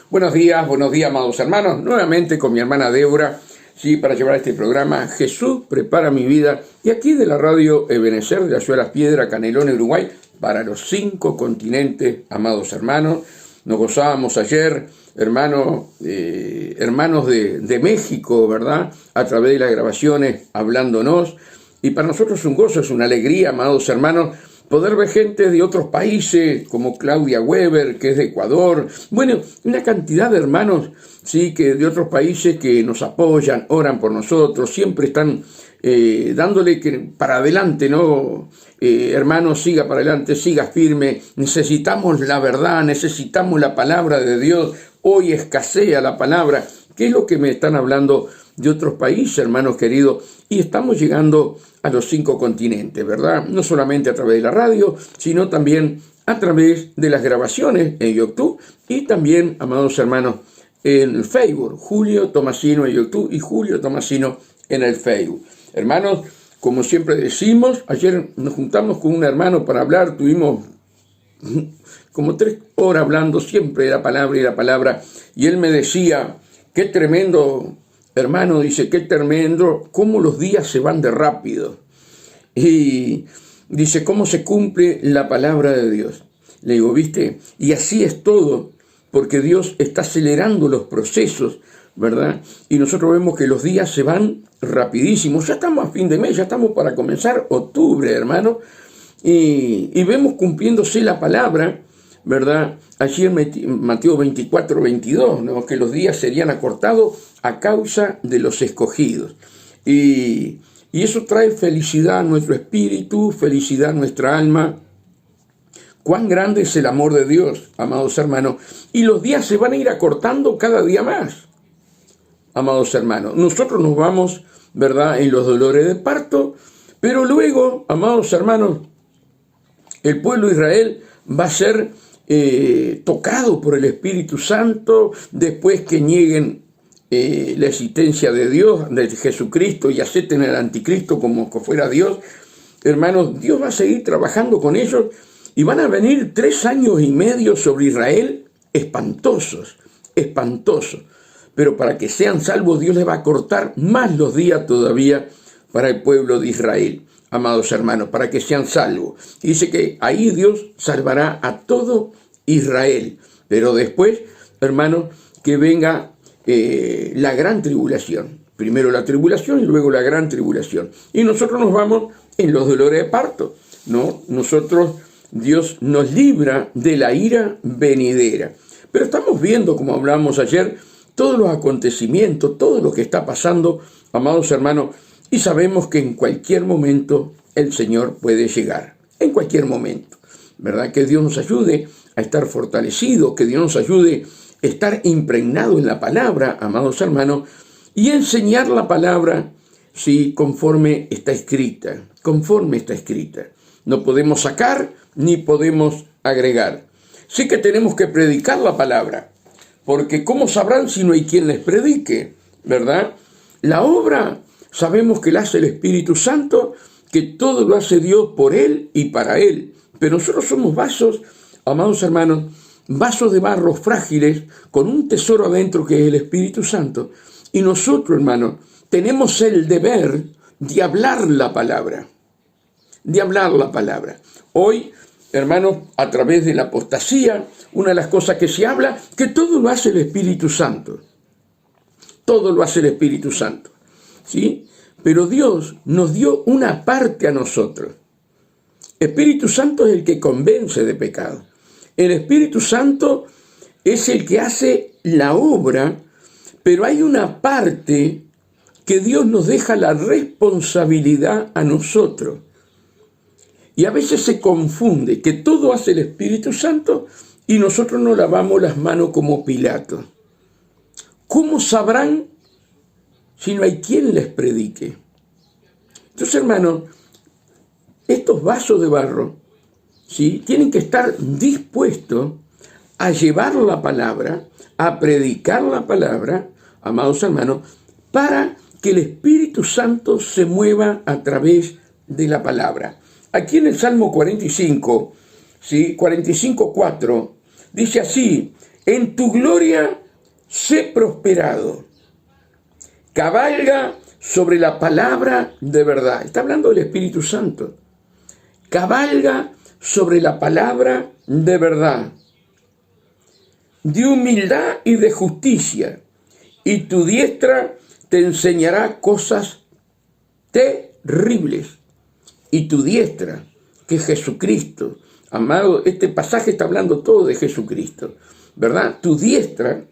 Buenos días, amados hermanos. Nuevamente con mi hermana Débora, sí, para llevar este programa Jesús prepara mi vida. Y aquí de la radio Ebenecer de la ciudad de Las Piedras, Canelones, Uruguay, para los 5 continentes, amados hermanos. Nos gozábamos ayer, hermanos de México, ¿verdad? A través de las grabaciones, hablándonos. Y para nosotros es un gozo, es una alegría, amados hermanos, poder ver gente de otros países, como Claudia Weber, que es de Ecuador. Bueno, una cantidad de hermanos, sí, que de otros países que nos apoyan, oran por nosotros, siempre están dándole para adelante, ¿no? Hermanos, siga para adelante, siga firme. Necesitamos la verdad, necesitamos la palabra de Dios. Hoy escasea la palabra. ¿Qué es lo que me están hablando de otros países, hermanos queridos? Y estamos llegando a los 5 continentes, ¿verdad? No solamente a través de la radio, sino también a través de las grabaciones en YouTube y también, amados hermanos, en Facebook. Julio Tomasino en YouTube y Julio Tomasino en el Facebook. Hermanos, como siempre decimos, ayer nos juntamos con un hermano para hablar, tuvimos como 3 horas hablando siempre de la palabra, y él me decía, qué tremendo, hermano, dice, qué tremendo, cómo los días se van de rápido. Y dice, cómo se cumple la palabra de Dios. Le digo, ¿viste? Y así es todo, porque Dios está acelerando los procesos, ¿verdad? Y nosotros vemos que los días se van rapidísimos. Ya estamos a fin de mes, ya estamos para comenzar octubre, hermano. Y vemos cumpliéndose la palabra, ¿verdad? Allí en Mateo 24, 22, ¿no? Que los días serían acortados a causa de los escogidos. Y eso trae felicidad a nuestro espíritu, felicidad a nuestra alma. Cuán grande es el amor de Dios, amados hermanos. Y los días se van a ir acortando cada día más, amados hermanos. Nosotros nos vamos, ¿verdad?, en los dolores de parto, pero luego, amados hermanos, el pueblo de Israel va a ser tocado por el Espíritu Santo después que nieguen la existencia de Dios, de Jesucristo, y acepten al anticristo como que fuera Dios. Hermanos, Dios va a seguir trabajando con ellos y van a venir 3 años y medio sobre Israel espantosos. Pero para que sean salvos, Dios les va a cortar más los días todavía para el pueblo de Israel, amados hermanos, para que sean salvos. Y dice que ahí Dios salvará a todo Israel. Pero después, hermanos, que venga la gran tribulación. Primero la tribulación y luego la gran tribulación. Y nosotros nos vamos en los dolores de parto, ¿no? Dios nos libra de la ira venidera. Pero estamos viendo, como hablamos ayer, todos los acontecimientos, todo lo que está pasando, amados hermanos, y sabemos que en cualquier momento el Señor puede llegar. En cualquier momento, ¿verdad? Que Dios nos ayude a estar fortalecidos, que Dios nos ayude a estar impregnado en la palabra, amados hermanos, y enseñar la palabra, sí, conforme está escrita, No podemos sacar ni podemos agregar. Sí que tenemos que predicar la palabra, porque ¿cómo sabrán si no hay quien les predique? ¿Verdad? La obra sabemos que la hace el Espíritu Santo, que todo lo hace Dios por Él y para Él. Pero nosotros somos vasos, amados hermanos, vasos de barro frágiles, con un tesoro adentro que es el Espíritu Santo. Y nosotros, hermanos, tenemos el deber de hablar la palabra. Hoy, hermanos, a través de la apostasía, una de las cosas que se habla, que todo lo hace el Espíritu Santo. ¿Sí? Pero Dios nos dio una parte a nosotros. Espíritu Santo es el que convence de pecado. El Espíritu Santo es el que hace la obra, pero hay una parte que Dios nos deja la responsabilidad a nosotros. Y a veces se confunde que todo hace el Espíritu Santo y nosotros nos lavamos las manos como Pilato. ¿Cómo sabrán si no hay quien les predique? Entonces, hermanos, estos vasos de barro, ¿sí?, tienen que estar dispuestos a llevar la palabra, a predicar la palabra, amados hermanos, para que el Espíritu Santo se mueva a través de la palabra. Aquí en el Salmo 45, ¿sí?, 45:4, dice así: En tu gloria sé prosperado. Cabalga sobre la palabra de verdad. Está hablando del Espíritu Santo. Cabalga sobre la palabra de verdad, de humildad y de justicia, y tu diestra te enseñará cosas terribles. Y tu diestra, que es Jesucristo, amado, este pasaje está hablando todo de Jesucristo, ¿verdad? Tu diestra,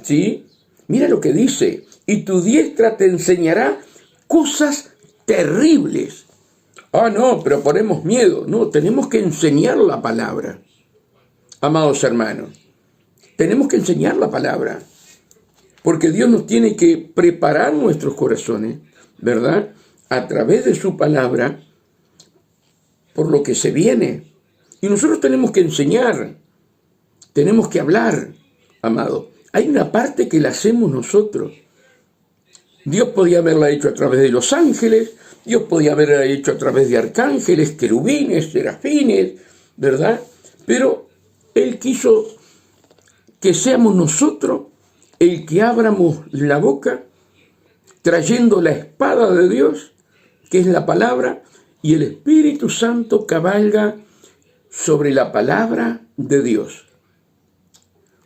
¿sí? Mira lo que dice, y tu diestra te enseñará cosas terribles. Ah, no, pero ponemos miedo. No, tenemos que enseñar la palabra, amados hermanos. Tenemos que enseñar la palabra, porque Dios nos tiene que preparar nuestros corazones, ¿verdad? A través de su palabra, por lo que se viene. Y nosotros tenemos que enseñar, tenemos que hablar, amado. Hay una parte que la hacemos nosotros. Dios podía haberla hecho a través de los ángeles, Dios podía haberla hecho a través de arcángeles, querubines, serafines, ¿verdad? Pero Él quiso que seamos nosotros el que abramos la boca, trayendo la espada de Dios, que es la palabra, y el Espíritu Santo cabalga sobre la palabra de Dios.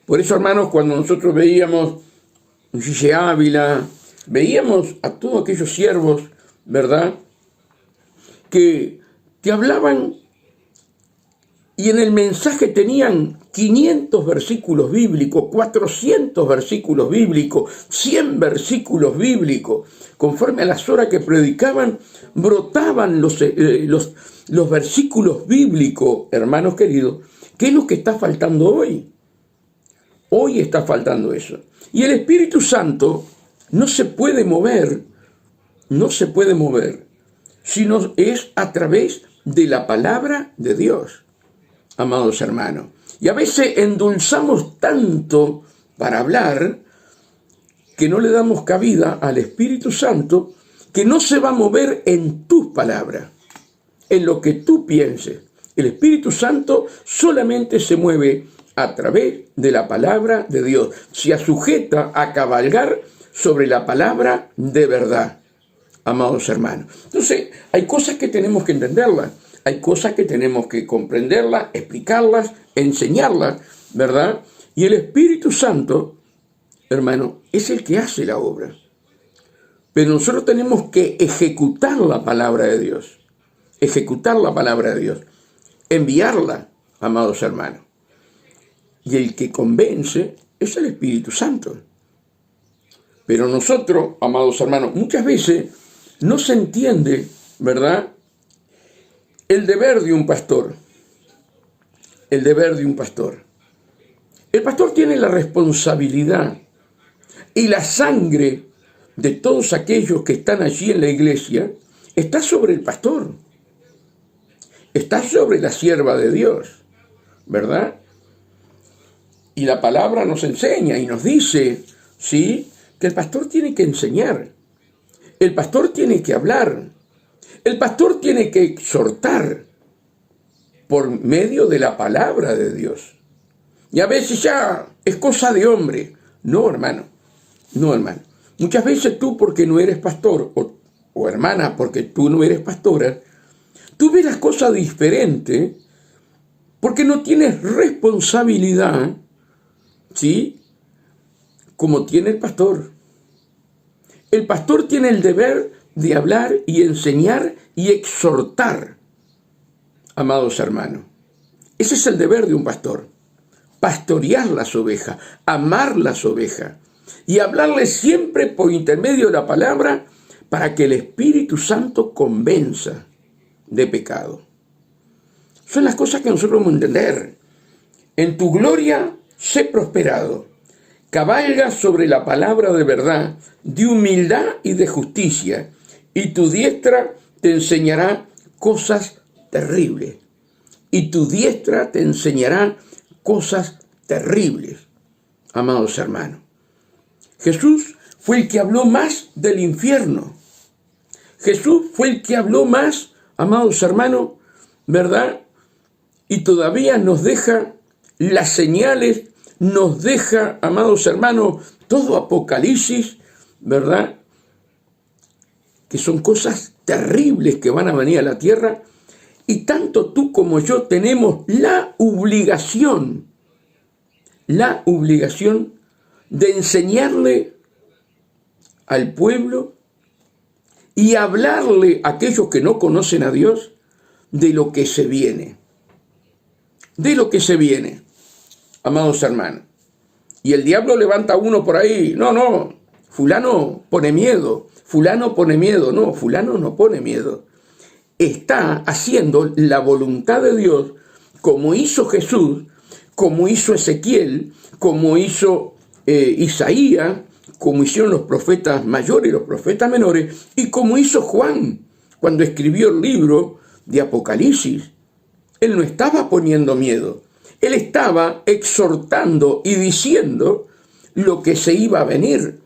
Por eso, hermanos, cuando nosotros veíamos Gille Ávila, veíamos a todos aquellos siervos, ¿verdad?, que hablaban y en el mensaje tenían 500 versículos bíblicos, 400 versículos bíblicos, 100 versículos bíblicos. Conforme a las horas que predicaban, brotaban los versículos bíblicos, hermanos queridos. ¿Qué es lo que está faltando hoy? Hoy está faltando eso. Y el Espíritu Santo no se puede mover, sino es a través de la palabra de Dios, amados hermanos. Y a veces endulzamos tanto para hablar que no le damos cabida al Espíritu Santo, que no se va a mover en tus palabras, en lo que tú pienses. El Espíritu Santo solamente se mueve a través de la palabra de Dios. Se sujeta a cabalgar sobre la palabra de verdad, amados hermanos. Entonces, hay cosas que tenemos que entenderlas, hay cosas que tenemos que comprenderlas, explicarlas, enseñarlas, ¿verdad? Y el Espíritu Santo, hermano, es el que hace la obra. Pero nosotros tenemos que ejecutar la palabra de Dios, enviarla, amados hermanos. Y el que convence es el Espíritu Santo. Pero nosotros, amados hermanos, muchas veces no se entiende, ¿verdad?, el deber de un pastor. El deber de un pastor. El pastor tiene la responsabilidad y la sangre de todos aquellos que están allí en la iglesia está sobre el pastor. Está sobre la sierva de Dios, ¿verdad? Y la palabra nos enseña y nos dice, ¿sí?, que el pastor tiene que enseñar. El pastor tiene que hablar. El pastor tiene que exhortar por medio de la palabra de Dios. Y a veces ya es cosa de hombre. No, hermano. No, hermano. Muchas veces tú, porque no eres pastor, o hermana, porque tú no eres pastora, tú ves las cosas diferentes porque no tienes responsabilidad, ¿sí?, como tiene el pastor. El pastor tiene el deber de hablar y enseñar y exhortar, amados hermanos. Ese es el deber de un pastor. Pastorear las ovejas, amar las ovejas y hablarles siempre por intermedio de la palabra para que el Espíritu Santo convenza de pecado. Son las cosas que nosotros vamos a entender. En tu gloria sé prosperado. Cabalga sobre la palabra de verdad, de humildad y de justicia, y tu diestra te enseñará cosas terribles. Y tu diestra te enseñará cosas terribles, amados hermanos. Jesús fue el que habló más del infierno. Jesús fue el que habló más, amados hermanos, ¿verdad? Y todavía nos deja las señales nos deja, amados hermanos, todo Apocalipsis, ¿verdad? Que son cosas terribles que van a venir a la tierra. Y tanto tú como yo tenemos la obligación de enseñarle al pueblo y hablarle a aquellos que no conocen a Dios de lo que se viene. De lo que se viene, amados hermanos. Y el diablo levanta uno por ahí. No, fulano pone miedo. Fulano pone miedo. No, fulano no pone miedo. Está haciendo la voluntad de Dios, como hizo Jesús, como hizo Ezequiel, como hizo Isaías, como hicieron los profetas mayores y los profetas menores, y como hizo Juan cuando escribió el libro de Apocalipsis. Él no estaba poniendo miedo, él estaba exhortando y diciendo lo que se iba a venir.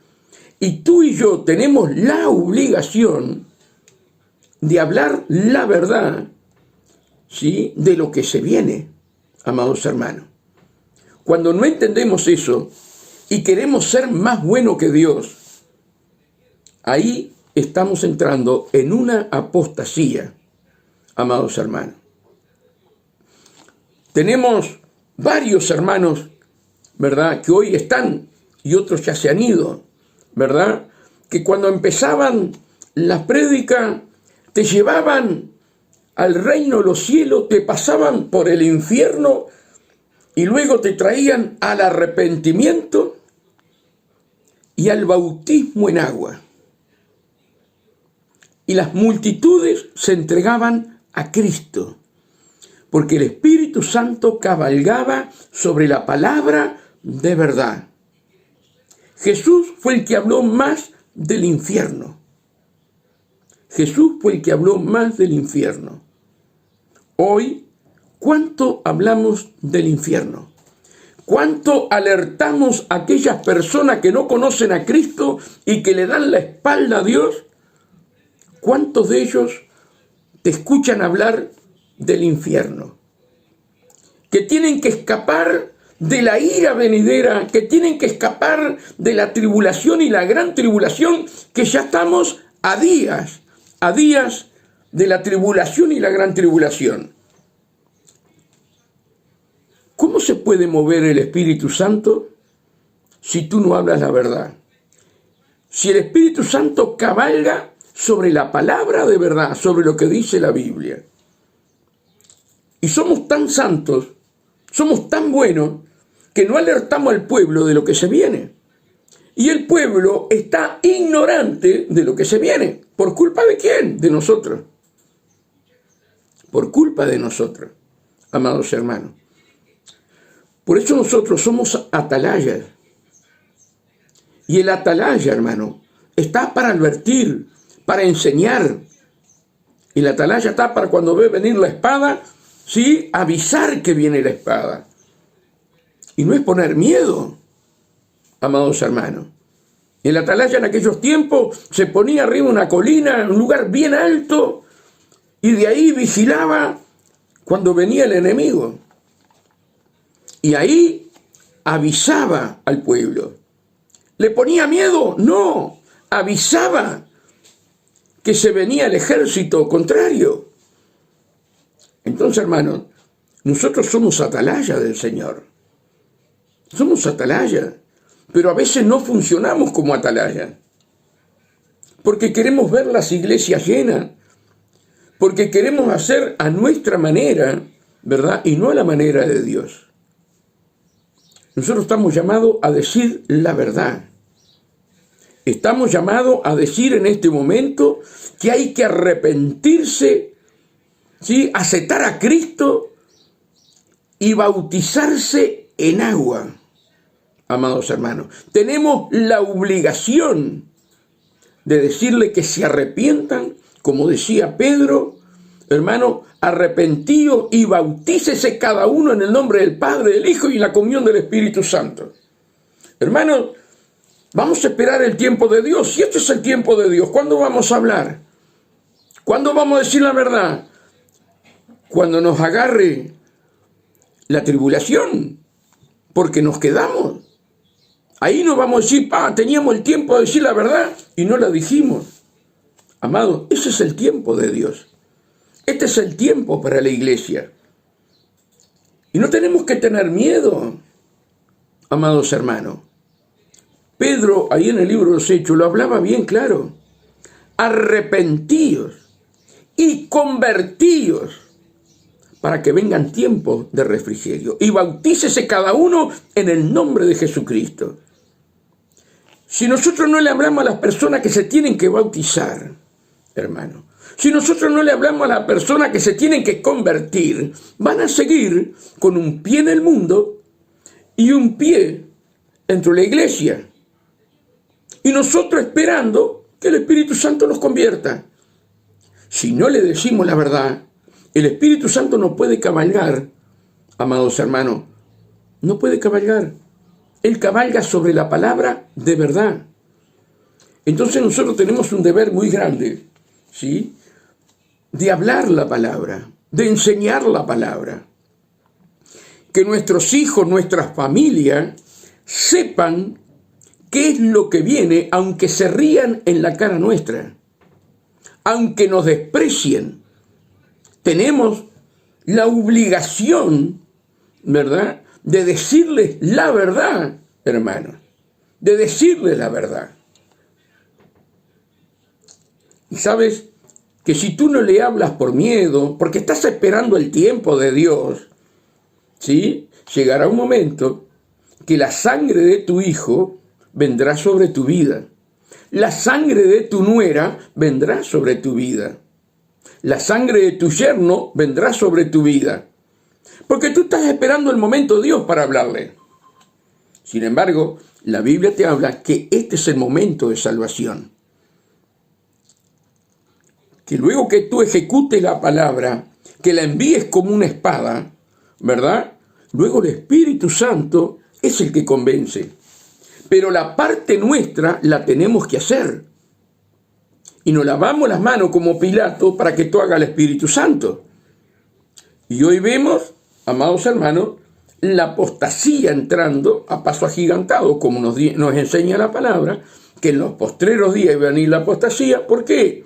Y tú y yo tenemos la obligación de hablar la verdad, ¿sí?, de lo que se viene, amados hermanos. Cuando no entendemos eso y queremos ser más buenos que Dios, ahí estamos entrando en una apostasía, amados hermanos. Tenemos varios hermanos, ¿verdad?, que hoy están y otros ya se han ido, ¿verdad?, que cuando empezaban las prédicas te llevaban al reino de los cielos, te pasaban por el infierno y luego te traían al arrepentimiento y al bautismo en agua. Y las multitudes se entregaban a Cristo, porque el Espíritu Santo cabalgaba sobre la palabra de verdad. Jesús fue el que habló más del infierno. Jesús fue el que habló más del infierno. Hoy, ¿cuánto hablamos del infierno? ¿Cuánto alertamos a aquellas personas que no conocen a Cristo y que le dan la espalda a Dios? ¿Cuántos de ellos te escuchan hablar del infierno? Que tienen que escapar de la ira venidera, que tienen que escapar de la tribulación y la gran tribulación, que ya estamos a días de la tribulación y la gran tribulación. ¿Cómo se puede mover el Espíritu Santo si tú no hablas la verdad? Si el Espíritu Santo cabalga sobre la palabra de verdad, sobre lo que dice la Biblia. Y somos tan santos, somos tan buenos, que no alertamos al pueblo de lo que se viene. Y el pueblo está ignorante de lo que se viene. ¿Por culpa de quién? De nosotros. Por culpa de nosotros, amados hermanos. Por eso nosotros somos atalayas. Y el atalaya, hermano, está para advertir, para enseñar. Y la atalaya está para cuando ve venir la espada, sí, avisar que viene la espada. Y no es poner miedo, amados hermanos. El atalaya en aquellos tiempos se ponía arriba de una colina, en un lugar bien alto, y de ahí vigilaba cuando venía el enemigo. Y ahí avisaba al pueblo. ¿Le ponía miedo? No, avisaba que se venía el ejército contrario. Entonces, hermanos, nosotros somos atalaya del Señor. Somos atalaya, pero a veces no funcionamos como atalaya. Porque queremos ver las iglesias llenas, porque queremos hacer a nuestra manera, ¿verdad? Y no a la manera de Dios. Nosotros estamos llamados a decir la verdad. Estamos llamados a decir en este momento que hay que arrepentirse, ¿sí?, aceptar a Cristo y bautizarse en agua, amados hermanos. Tenemos la obligación de decirle que se arrepientan, como decía Pedro, hermano, arrepentíos y bautícese cada uno en el nombre del Padre, del Hijo y la comunión del Espíritu Santo. Hermanos, vamos a esperar el tiempo de Dios. Si este es el tiempo de Dios, ¿cuándo vamos a hablar? ¿Cuándo vamos a decir la verdad? Cuando nos agarre la tribulación. porque nos quedamos. Ahí no vamos a decir, teníamos el tiempo de decir la verdad y no la dijimos. Amado, ese es el tiempo de Dios. Este es el tiempo para la iglesia. Y no tenemos que tener miedo, amados hermanos. Pedro, ahí en el libro de los Hechos, lo hablaba bien claro. Arrepentíos y convertíos para que vengan tiempos de refrigerio. Y bautícese cada uno en el nombre de Jesucristo. Si nosotros no le hablamos a las personas que se tienen que bautizar, hermano, si nosotros no le hablamos a las personas que se tienen que convertir, van a seguir con un pie en el mundo y un pie dentro de la iglesia. Y nosotros esperando que el Espíritu Santo nos convierta. Si no le decimos la verdad, el Espíritu Santo no puede cabalgar, amados hermanos, no puede cabalgar. Él cabalga sobre la palabra de verdad. Entonces nosotros tenemos un deber muy grande, ¿sí?, de hablar la palabra, de enseñar la palabra. Que nuestros hijos, nuestra familia, sepan qué es lo que viene, aunque se rían en la cara nuestra, aunque nos desprecien. Tenemos la obligación, ¿verdad?, de decirles la verdad, hermanos, de decirles la verdad. Y sabes que si tú no le hablas por miedo, porque estás esperando el tiempo de Dios, ¿sí?, llegará un momento que la sangre de tu hijo vendrá sobre tu vida. La sangre de tu nuera vendrá sobre tu vida. La sangre de tu yerno vendrá sobre tu vida. Porque tú estás esperando el momento de Dios para hablarle. Sin embargo, la Biblia te habla que este es el momento de salvación. Que luego que tú ejecutes la palabra, que la envíes como una espada, ¿verdad? Luego el Espíritu Santo es el que convence. Pero la parte nuestra la tenemos que hacer. Y nos lavamos las manos como Pilato para que tú hagas el Espíritu Santo. Y hoy vemos, amados hermanos, la apostasía entrando a paso agigantado, como nos enseña la palabra, que en los postreros días iba a venir la apostasía. ¿Por qué?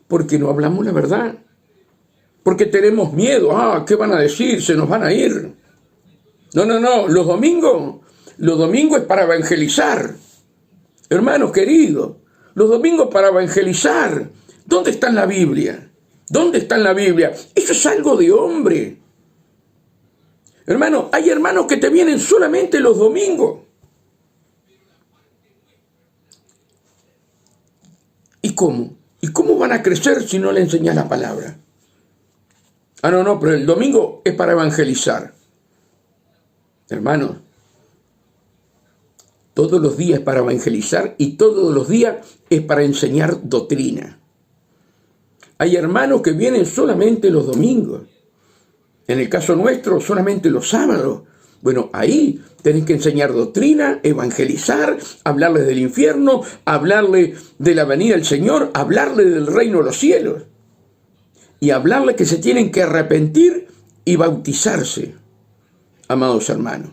Porque no hablamos la verdad. Porque tenemos miedo. ¿Qué van a decir? Se nos van a ir. No. Los domingos es para evangelizar. Hermanos queridos, los domingos para evangelizar. ¿Dónde está en la Biblia? ¿Dónde está en la Biblia? Eso es algo de hombre. Hermano, hay hermanos que te vienen solamente los domingos. ¿Y cómo? ¿Y cómo van a crecer si no le enseñas la palabra? Pero el domingo es para evangelizar. Hermanos, todos los días es para evangelizar y todos los días es para enseñar doctrina. Hay hermanos que vienen solamente los domingos. En el caso nuestro, solamente los sábados. Bueno, ahí tenés que enseñar doctrina, evangelizar, hablarles del infierno, hablarles de la venida del Señor, hablarles del reino de los cielos. Y hablarles que se tienen que arrepentir y bautizarse, amados hermanos.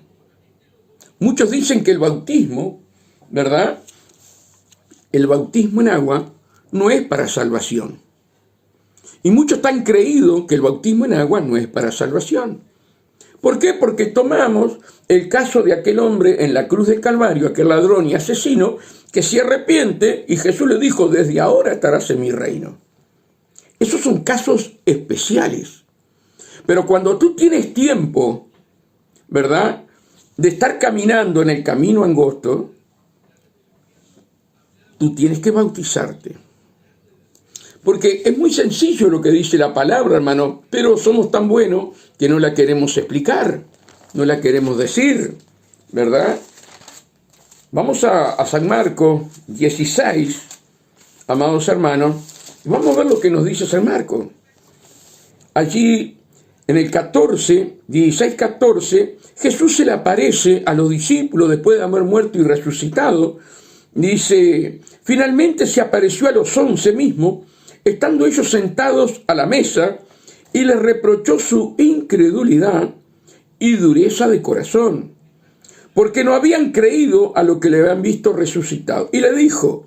Muchos dicen que el bautismo, ¿verdad?, el bautismo en agua no es para salvación. Y muchos han creído que el bautismo en agua no es para salvación. ¿Por qué? Porque tomamos el caso de aquel hombre en la cruz del Calvario, aquel ladrón y asesino, que se arrepiente y Jesús le dijo, desde ahora estarás en mi reino. Esos son casos especiales. Pero cuando tú tienes tiempo, ¿verdad?, de estar caminando en el camino angosto, tú tienes que bautizarte. Porque es muy sencillo lo que dice la palabra, hermano, pero somos tan buenos que no la queremos explicar, no la queremos decir, ¿verdad? Vamos a San Marcos 16, amados hermanos, y vamos a ver lo que nos dice San Marcos. Allí, en el 16-14, Jesús se le aparece a los discípulos después de haber muerto y resucitado. Dice, finalmente se apareció a los 11 mismos, estando ellos sentados a la mesa, y les reprochó su incredulidad y dureza de corazón, porque no habían creído a lo que le habían visto resucitado. Y le dijo: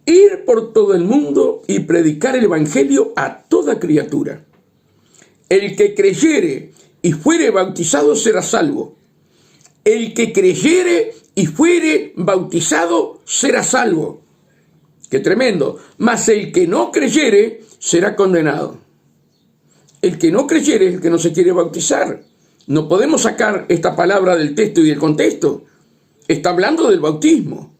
ir por todo el mundo y predicar el evangelio a toda criatura. El que creyere y fuere bautizado será salvo. El que creyere y fuere bautizado será salvo. ¡Qué tremendo! Mas el que no creyere será condenado. El que no creyere es el que no se quiere bautizar. No podemos sacar esta palabra del texto y del contexto. Está hablando del bautismo.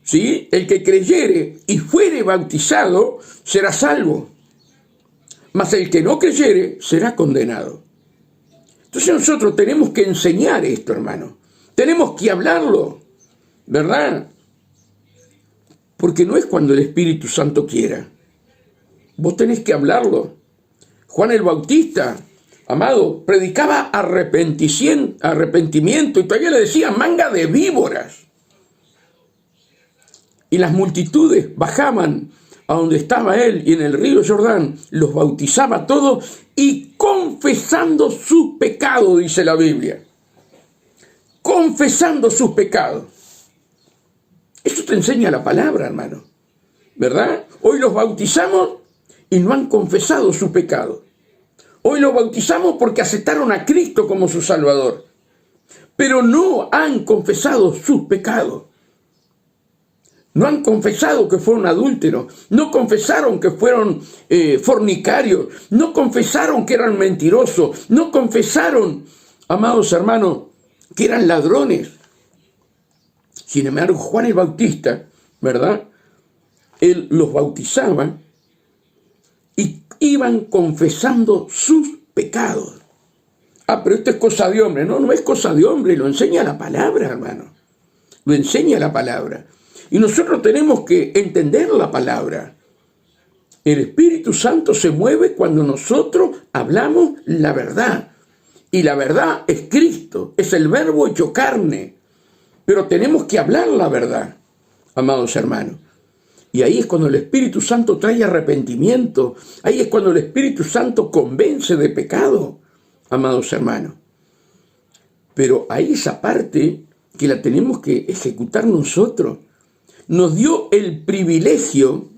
¿Sí? El que creyere y fuere bautizado será salvo. Mas el que no creyere será condenado. Entonces nosotros tenemos que enseñar esto, hermano. Tenemos que hablarlo, ¿verdad? Porque no es cuando el Espíritu Santo quiera. Vos tenés que hablarlo. Juan el Bautista, amado, predicaba arrepentimiento y todavía le decía manga de víboras. Y las multitudes bajaban a donde estaba él y en el río Jordán los bautizaba todos y confesando sus pecados, dice la Biblia. Confesando sus pecados. Eso te enseña la palabra, hermano, ¿verdad? Hoy los bautizamos y no han confesado su pecado. Hoy los bautizamos porque aceptaron a Cristo como su Salvador, pero no han confesado sus pecados. No han confesado que fueron adúlteros, no confesaron que fueron fornicarios, no confesaron que eran mentirosos, no confesaron, amados hermanos, que eran ladrones. Sin embargo, Juan el Bautista, ¿verdad? Él los bautizaba y iban confesando sus pecados. Ah, pero esto es cosa de hombre. No, no es cosa de hombre, lo enseña la palabra, hermano. Lo enseña la palabra. Y nosotros tenemos que entender la palabra. El Espíritu Santo se mueve cuando nosotros hablamos la verdad. Y la verdad es Cristo, es el Verbo hecho carne. Pero tenemos que hablar la verdad, amados hermanos. Y ahí es cuando el Espíritu Santo trae arrepentimiento. Ahí es cuando el Espíritu Santo convence de pecado, amados hermanos. Pero hay esa parte que la tenemos que ejecutar nosotros. Nos dio el privilegio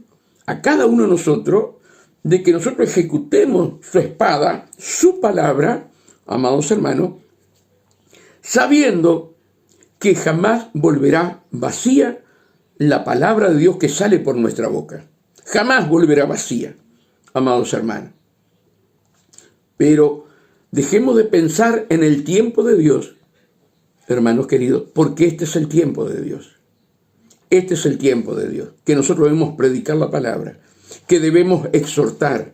a cada uno de nosotros de que nosotros ejecutemos su espada, su palabra, amados hermanos, sabiendo que jamás volverá vacía la palabra de Dios que sale por nuestra boca. Jamás volverá vacía, amados hermanos. Pero dejemos de pensar en el tiempo de Dios, hermanos queridos, porque este es el tiempo de Dios. Este es el tiempo de Dios, que nosotros debemos predicar la palabra, que debemos exhortar,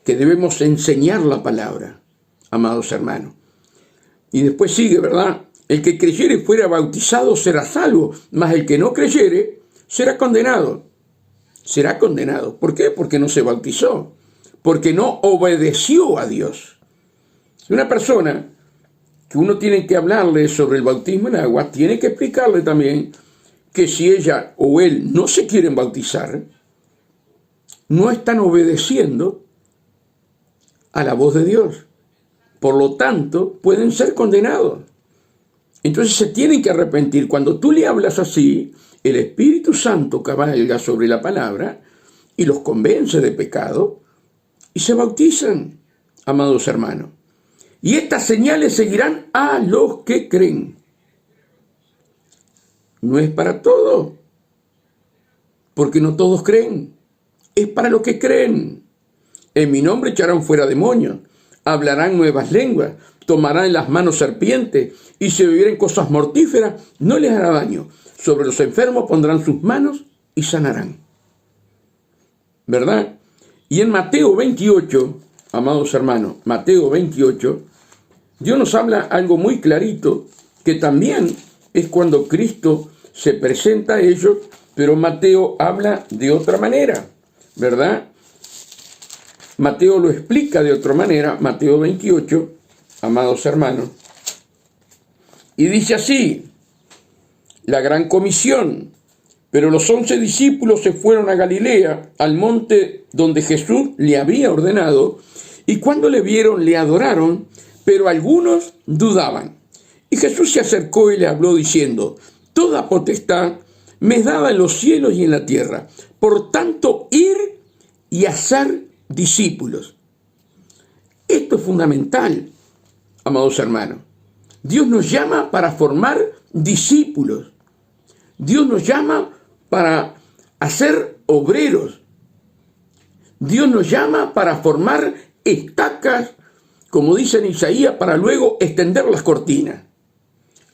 que debemos enseñar la palabra, amados hermanos. Y después sigue, ¿verdad? El que creyere y fuera bautizado será salvo, mas el que no creyere será condenado. Será condenado. ¿Por qué? Porque no se bautizó, porque no obedeció a Dios. Una persona que uno tiene que hablarle sobre el bautismo en agua, tiene que explicarle también que si ella o él no se quieren bautizar, no están obedeciendo a la voz de Dios. Por lo tanto, pueden ser condenados. Entonces se tienen que arrepentir. Cuando tú le hablas así, el Espíritu Santo cabalga sobre la palabra y los convence de pecado y se bautizan, amados hermanos. Y estas señales seguirán a los que creen. No es para todos, porque no todos creen. Es para los que creen. En mi nombre echarán fuera demonios, hablarán nuevas lenguas, tomarán en las manos serpientes, y si bebieren cosas mortíferas, no les hará daño. Sobre los enfermos pondrán sus manos y sanarán. ¿Verdad? Y en Mateo 28, amados hermanos, Mateo 28, Dios nos habla algo muy clarito, que también es cuando Cristo se presenta a ellos, pero Mateo habla de otra manera, ¿verdad? Mateo lo explica de otra manera, Mateo 28, amados hermanos, y dice así: la gran comisión. Pero los 11 discípulos se fueron a Galilea, al monte donde Jesús le había ordenado, y cuando le vieron le adoraron, pero algunos dudaban. Y Jesús se acercó y le habló diciendo: toda potestad me es dada en los cielos y en la tierra. Por tanto, ir y hacer discípulos. Esto es fundamental, amados hermanos. Dios nos llama para formar discípulos. Dios nos llama para hacer obreros. Dios nos llama para formar estacas, como dice en Isaías, para luego extender las cortinas.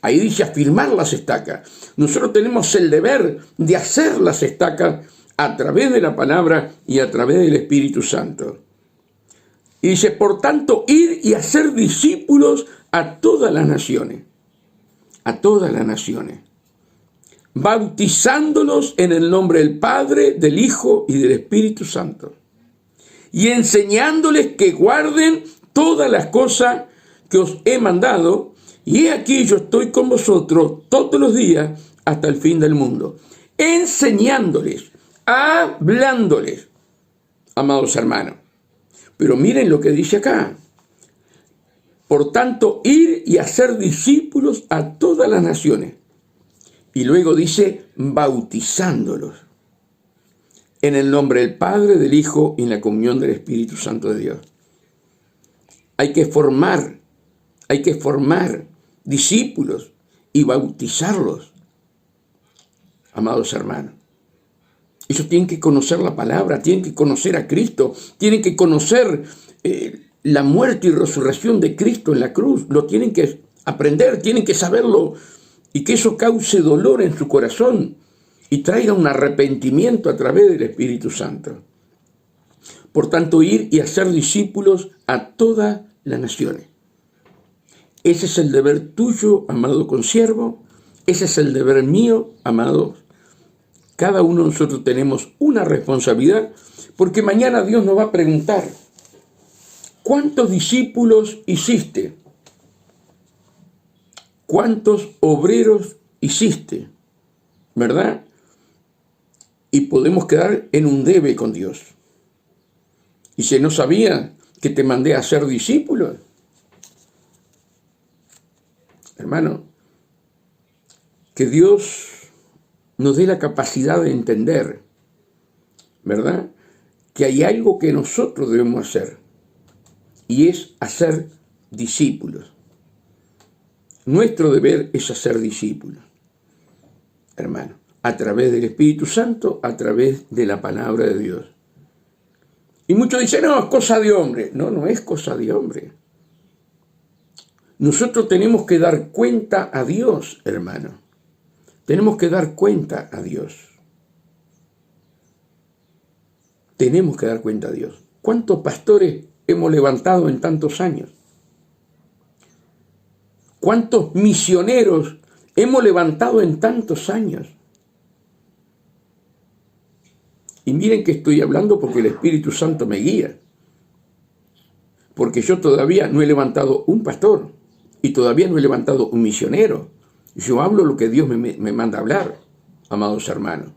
Ahí dice afirmar las estacas. Nosotros tenemos el deber de hacer las estacas a través de la palabra y a través del Espíritu Santo. Y dice, por tanto, ir y hacer discípulos a todas las naciones. A todas las naciones. Bautizándolos en el nombre del Padre, del Hijo y del Espíritu Santo. Y enseñándoles que guarden todas las cosas que os he mandado. Y he aquí yo estoy con vosotros todos los días hasta el fin del mundo. Enseñándoles, hablándoles, amados hermanos. Pero miren lo que dice acá. Por tanto, ir y hacer discípulos a todas las naciones. Y luego dice, bautizándolos en el nombre del Padre, del Hijo y en la comunión del Espíritu Santo de Dios. Hay que formar discípulos y bautizarlos, amados hermanos. Ellos tienen que conocer la palabra, tienen que conocer a Cristo, tienen que conocer la muerte y resurrección de Cristo en la cruz. Lo tienen que aprender, tienen que saberlo y que eso cause dolor en su corazón y traiga un arrepentimiento a través del Espíritu Santo. Por tanto, ir y hacer discípulos a todas las naciones. Ese es el deber tuyo, amado consiervo. Ese es el deber mío, amados. Cada uno de nosotros tenemos una responsabilidad, porque mañana Dios nos va a preguntar, ¿cuántos discípulos hiciste? ¿Cuántos obreros hiciste? ¿Verdad? Y podemos quedar en un debe con Dios. Y si no sabía que te mandé a ser discípulos, hermano, que Dios nos dé la capacidad de entender, ¿verdad?, que hay algo que nosotros debemos hacer, y es hacer discípulos. Nuestro deber es hacer discípulos, hermano, a través del Espíritu Santo, a través de la palabra de Dios. Y muchos dicen, no, es cosa de hombre. No, no es cosa de hombre. Nosotros tenemos que dar cuenta a Dios, hermano. Tenemos que dar cuenta a Dios. Tenemos que dar cuenta a Dios. ¿Cuántos pastores hemos levantado en tantos años? ¿Cuántos misioneros hemos levantado en tantos años? Y miren que estoy hablando porque el Espíritu Santo me guía. Porque yo todavía no he levantado un pastor y todavía no he levantado un misionero. Yo hablo lo que Dios me manda a hablar, amados hermanos.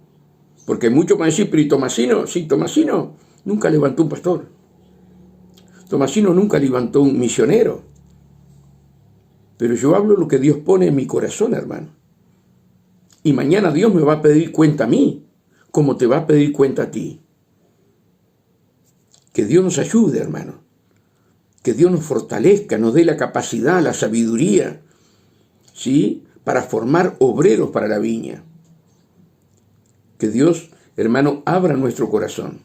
Porque muchos van a decir, pero ¿y Tomasino? Sí, Tomasino nunca levantó un pastor. Tomasino nunca levantó un misionero. Pero yo hablo lo que Dios pone en mi corazón, hermano. Y mañana Dios me va a pedir cuenta a mí, como te va a pedir cuenta a ti. Que Dios nos ayude, hermano. Que Dios nos fortalezca, nos dé la capacidad, la sabiduría, ¿sí?, para formar obreros para la viña. Que Dios, hermano, abra nuestro corazón,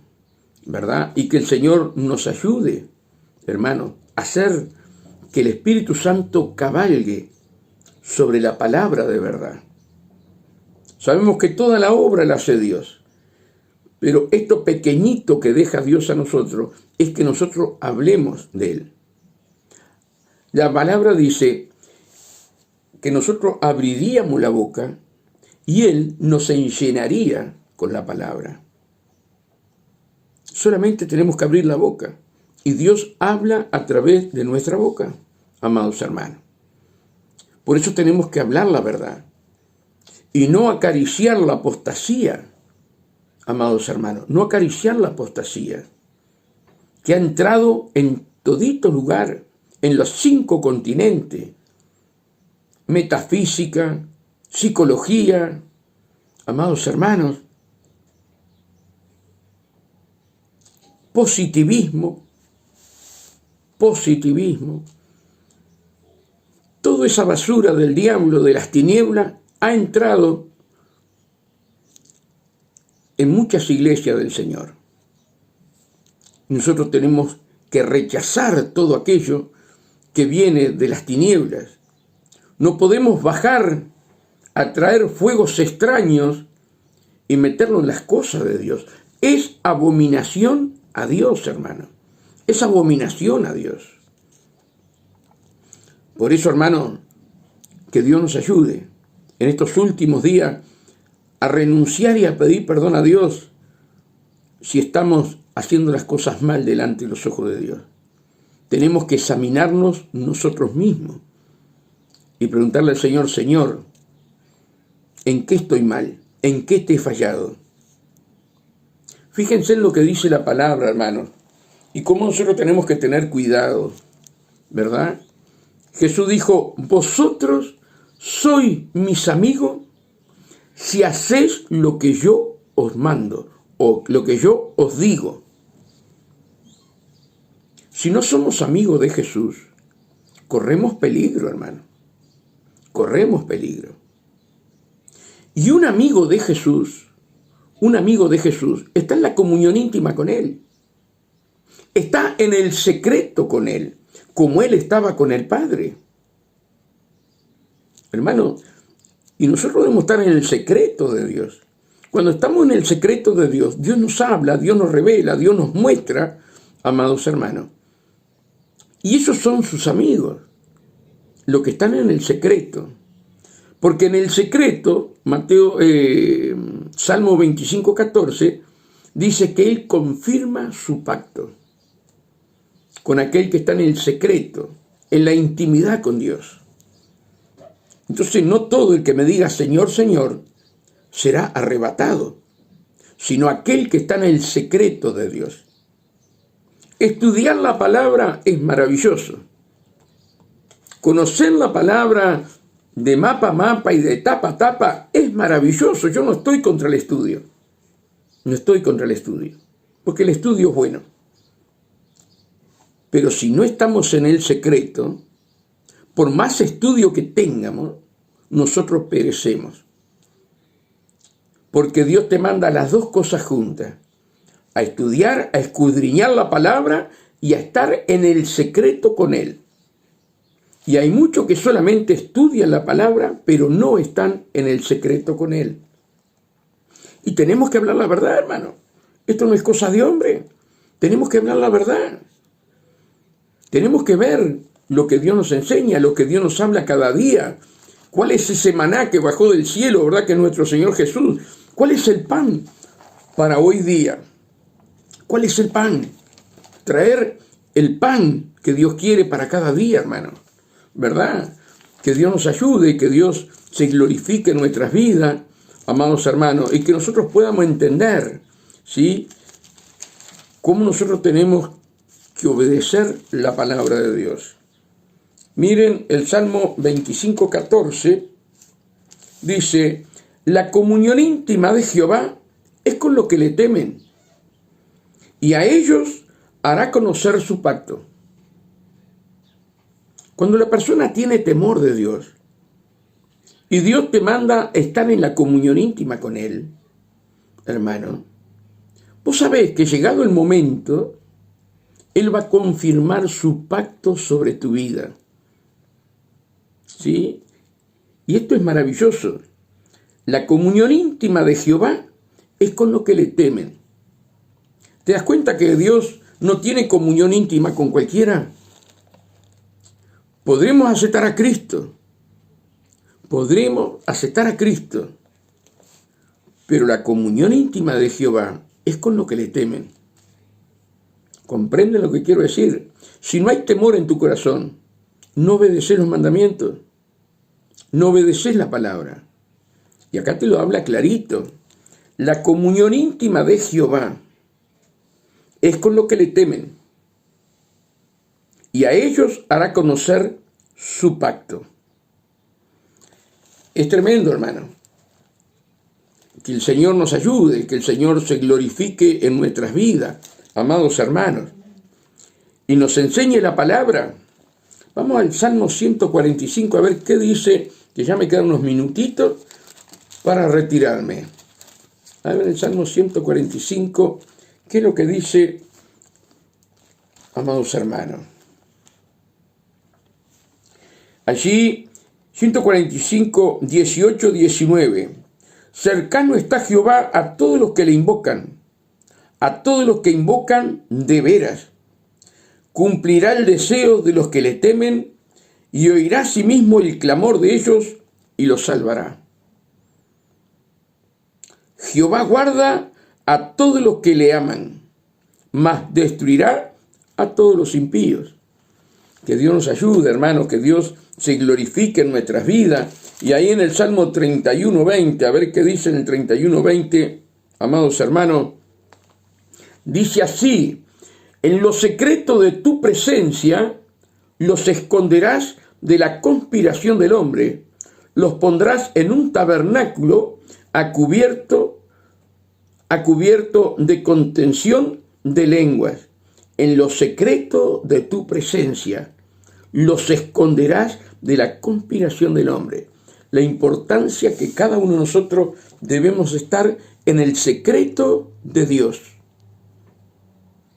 ¿verdad? Y que el Señor nos ayude, hermano, a hacer que el Espíritu Santo cabalgue sobre la palabra de verdad. Sabemos que toda la obra la hace Dios, pero esto pequeñito que deja Dios a nosotros es que nosotros hablemos de Él. La palabra dice que nosotros abriríamos la boca y Él nos llenaría con la palabra. Solamente tenemos que abrir la boca y Dios habla a través de nuestra boca, amados hermanos. Por eso tenemos que hablar la verdad y no acariciar la apostasía, amados hermanos, no acariciar la apostasía que ha entrado en todito lugar, en los 5 continentes, metafísica, psicología, amados hermanos, positivismo, toda esa basura del diablo, de las tinieblas, ha entrado en muchas iglesias del Señor. Nosotros tenemos que rechazar todo aquello que viene de las tinieblas. No podemos bajar a traer fuegos extraños y meterlo en las cosas de Dios. Es abominación a Dios, hermano. Es abominación a Dios. Por eso, hermano, que Dios nos ayude en estos últimos días a renunciar y a pedir perdón a Dios si estamos haciendo las cosas mal delante de los ojos de Dios. Tenemos que examinarnos nosotros mismos y preguntarle al Señor, Señor, ¿en qué estoy mal? ¿En qué te he fallado? Fíjense en lo que dice la palabra, hermanos, y cómo nosotros tenemos que tener cuidado, ¿verdad? Jesús dijo, vosotros sois mis amigos si hacéis lo que yo os mando o lo que yo os digo. Si no somos amigos de Jesús, corremos peligro, hermano. Corremos peligro. Y un amigo de Jesús está en la comunión íntima con Él. Está en el secreto con Él, como Él estaba con el Padre. Hermano, y nosotros debemos estar en el secreto de Dios. Cuando estamos en el secreto de Dios, Dios nos habla, Dios nos revela, Dios nos muestra, amados hermanos. Y esos son sus amigos, los que están en el secreto. Porque en el secreto, Salmo 25:14, dice que Él confirma su pacto con aquel que está en el secreto, en la intimidad con Dios. Entonces no todo el que me diga Señor, Señor, será arrebatado, sino aquel que está en el secreto de Dios. Estudiar la palabra es maravilloso. Conocer la palabra de mapa a mapa y de tapa a tapa es maravilloso. Yo no estoy contra el estudio. No estoy contra el estudio, porque el estudio es bueno. Pero si no estamos en el secreto, por más estudio que tengamos, nosotros perecemos. Porque Dios te manda las dos cosas juntas. A estudiar, a escudriñar la palabra y a estar en el secreto con Él. Y hay muchos que solamente estudian la palabra, pero no están en el secreto con Él. Y tenemos que hablar la verdad, hermano. Esto no es cosa de hombre. Tenemos que hablar la verdad. Tenemos que ver lo que Dios nos enseña, lo que Dios nos habla cada día. ¿Cuál es ese maná que bajó del cielo, verdad, que es nuestro Señor Jesús? ¿Cuál es el pan para hoy día? ¿Cuál es el pan? Traer el pan que Dios quiere para cada día, hermano. ¿Verdad? Que Dios nos ayude, que Dios se glorifique en nuestras vidas, amados hermanos, y que nosotros podamos entender, ¿sí?, cómo nosotros tenemos que obedecer la palabra de Dios. Miren, el Salmo 25:14 dice, la comunión íntima de Jehová es con los que le temen, y a ellos hará conocer su pacto. Cuando la persona tiene temor de Dios y Dios te manda estar en la comunión íntima con Él, hermano, vos sabés que llegado el momento, Él va a confirmar su pacto sobre tu vida. ¿Sí? Y esto es maravilloso. La comunión íntima de Jehová es con los que le temen. ¿Te das cuenta que Dios no tiene comunión íntima con cualquiera? Podremos aceptar a Cristo. Podremos aceptar a Cristo. Pero la comunión íntima de Jehová es con los que le temen. ¿Comprenden lo que quiero decir? Si no hay temor en tu corazón, no obedeces los mandamientos. No obedeces la palabra. Y acá te lo habla clarito. La comunión íntima de Jehová es con los que le temen. Y a ellos hará conocer su pacto. Es tremendo, hermano. Que el Señor nos ayude, que el Señor se glorifique en nuestras vidas, amados hermanos, y nos enseñe la palabra. Vamos al Salmo 145 a ver qué dice, que ya me quedan unos minutitos para retirarme. A ver el Salmo 145, ¿qué es lo que dice, amados hermanos? Allí, 145, 18, 19. Cercano está Jehová a todos los que le invocan, a todos los que invocan de veras. Cumplirá el deseo de los que le temen y oirá asimismo el clamor de ellos y los salvará. Jehová guarda a todos los que le aman, mas destruirá a todos los impíos. Que Dios nos ayude, hermanos, que Dios se glorifique en nuestras vidas. Y ahí en el Salmo 31:20, a ver qué dice en el 31:20, amados hermanos, dice así: en lo secreto de tu presencia los esconderás de la conspiración del hombre, los pondrás en un tabernáculo a cubierto de contención de lenguas. En lo secreto de tu presencia los esconderás de la conspiración del hombre. La importancia que cada uno de nosotros debemos estar en el secreto de Dios.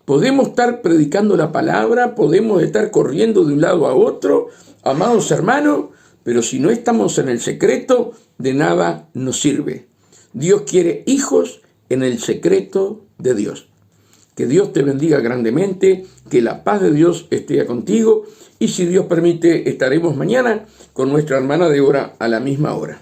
Podemos estar predicando la palabra, podemos estar corriendo de un lado a otro, amados hermanos, pero si no estamos en el secreto, de nada nos sirve. Dios quiere hijos en el secreto de Dios. Que Dios te bendiga grandemente, que la paz de Dios esté contigo y si Dios permite estaremos mañana con nuestra hermana Débora a la misma hora.